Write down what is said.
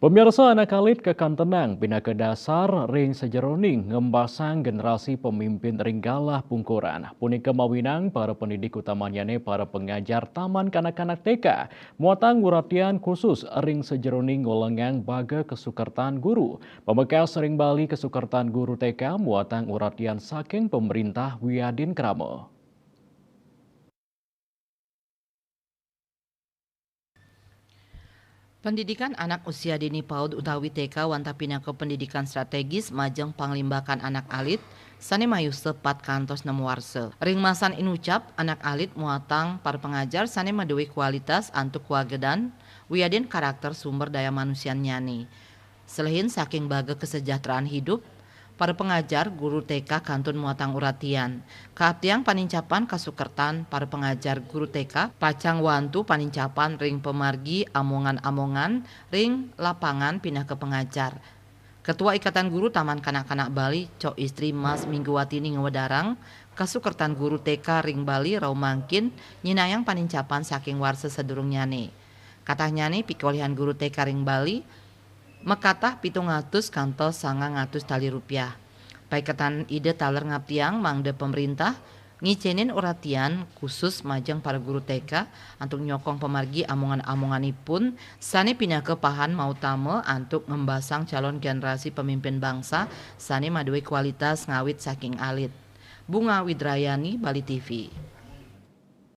Pemirsa anak alit kekan tenang, pindah ke dasar ring sejeroning, ngembasang generasi pemimpin ringgalah pungkuran. Punika mawinang para pendidik utamanya para pengajar taman kanak-kanak TK. Muatang uratian khusus ring sejeroning ngolengang baga kesukertan guru. Pembekas ring Bali kesukertan guru TK muatang uratian saking pemerintah Wiadin Kramo. Pendidikan anak usia dini PAUD utawi TK wanta pindah ke pendidikan strategis majeng panglimbakan anak alit sane mayu sepat kantos 6 warse. Ring masan inucap anak alit muatang para pengajar sane madewi kualitas antuk wagedan wiadin karakter sumber daya manusia nyani. Selain saking baga kesejahteraan hidup, para pengajar guru TK kantun muatang uratian. Kaatiang panincapan kasukertan para pengajar guru TK pacang wantu panincapan ring pemargi amongan-amongan ring lapangan pindah ke pengajar. Ketua Ikatan Guru Taman Kanak-Kanak Bali, Cok Istri Mas Mingguwatini Ngewedarang, kasukertan guru TK ring Bali rau mangkin nyinayang panincapan saking warse sedurung nyane. Katanya nih pikolihan guru TK ring Bali mekatah 700 kantos 900 tali rupiah. Paiketan ide taler ngaptiang mangde pemerintah ngicenin uratian khusus majeng para guru TK untuk nyokong pemargi amongan-amonganipun sane pindah ke pahan mau tame untuk ngembasang calon generasi pemimpin bangsa sane madewi kualitas ngawit saking alit. Bunga Widrayani, Bali TV.